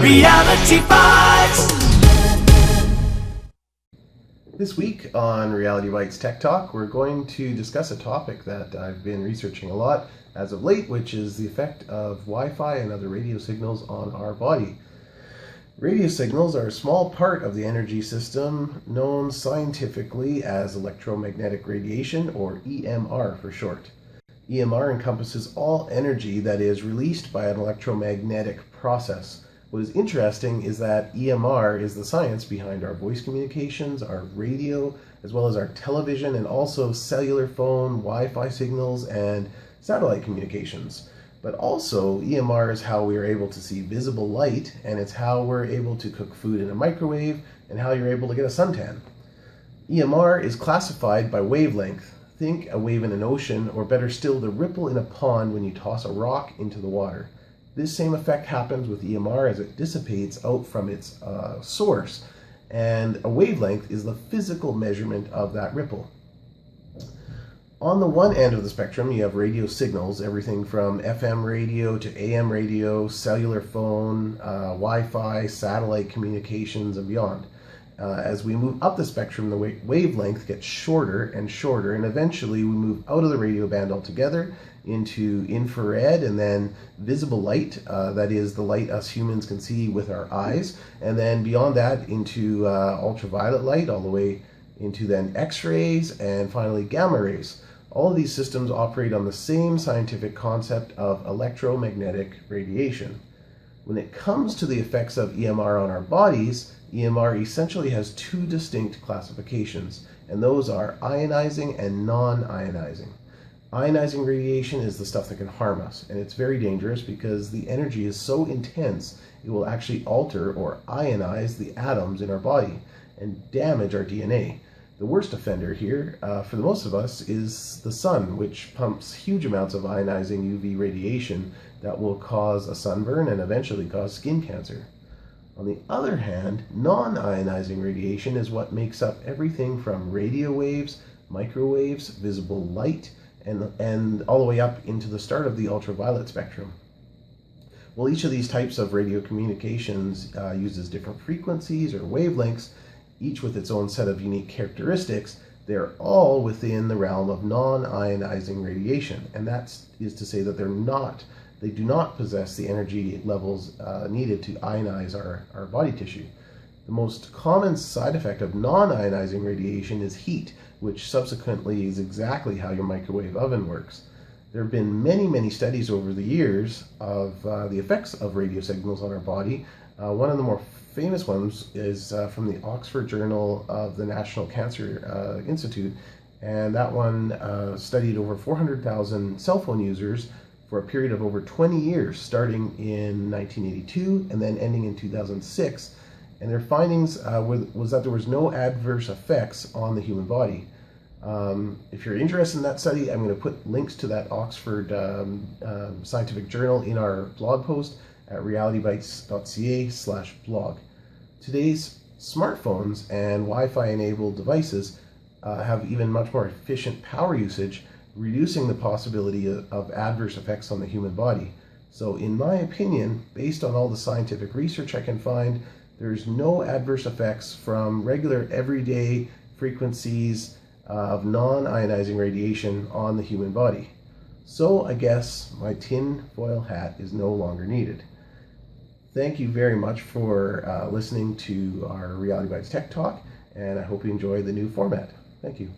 Reality Bytes! This week on Reality Bytes Tech Talk, we're going to discuss a topic that I've been researching a lot as of late, which is the effect of Wi-Fi and other radio signals on our body. Radio signals are a small part of the energy system known scientifically as electromagnetic radiation, or EMR for short. EMR encompasses all energy that is released by an electromagnetic process. What is interesting is that EMR is the science behind our voice communications, our radio, as well as our television, and also cellular phone, Wi-Fi signals, and satellite communications. But also, EMR is how we are able to see visible light, and it's how we're able to cook food in a microwave, and how you're able to get a suntan. EMR is classified by wavelength. Think a wave in an ocean, or better still, the ripple in a pond when you toss a rock into the water. This same effect happens with EMR as it dissipates out from its source, and a wavelength is the physical measurement of that ripple. On the one end of the spectrum, you have radio signals, everything from FM radio to AM radio, cellular phone, Wi-Fi, satellite communications, and beyond. As we move up the spectrum, the wavelength gets shorter and shorter, and eventually we move out of the radio band altogether into infrared and then visible light, that is the light us humans can see with our eyes, and then beyond that into ultraviolet light, all the way into then X-rays, and finally gamma rays. All of these systems operate on the same scientific concept of electromagnetic radiation. When it comes to the effects of EMR on our bodies, EMR essentially has two distinct classifications, and those are ionizing and non-ionizing. Ionizing radiation is the stuff that can harm us, and it's very dangerous because the energy is so intense it will actually alter or ionize the atoms in our body and damage our DNA. The worst offender here, for the most of us, is the sun, which pumps huge amounts of ionizing UV radiation that will cause a sunburn and eventually cause skin cancer. On the other hand, non-ionizing radiation is what makes up everything from radio waves, microwaves, visible light, and all the way up into the start of the ultraviolet spectrum. Well, each of these types of radio communications uses different frequencies or wavelengths, each with its own set of unique characteristics. They're all within the realm of non-ionizing radiation, and that is to say that they do not possess the energy levels needed to ionize our body tissue. The most common side effect of non-ionizing radiation is heat, which subsequently is exactly how your microwave oven works. There have been many studies over the years of the effects of radio signals on our body. One of the more famous ones is from the Oxford Journal of the National Cancer Institute, and that one studied over 400,000 cell phone users for a period of over 20 years, starting in 1982 and then ending in 2006. And their findings was that there was no adverse effects on the human body. If you're interested in that study, I'm going to put links to that Oxford scientific journal in our blog post at realitybytes.ca/blog. Today's smartphones and Wi-Fi enabled devices have even much more efficient power usage, reducing the possibility of adverse effects on the human body. So in my opinion, based on all the scientific research I can find, there's no adverse effects from regular everyday frequencies of non-ionizing radiation on the human body. So I guess my tin foil hat is no longer needed. Thank you very much for listening to our Reality Bytes Tech Talk, and I hope you enjoy the new format. Thank you.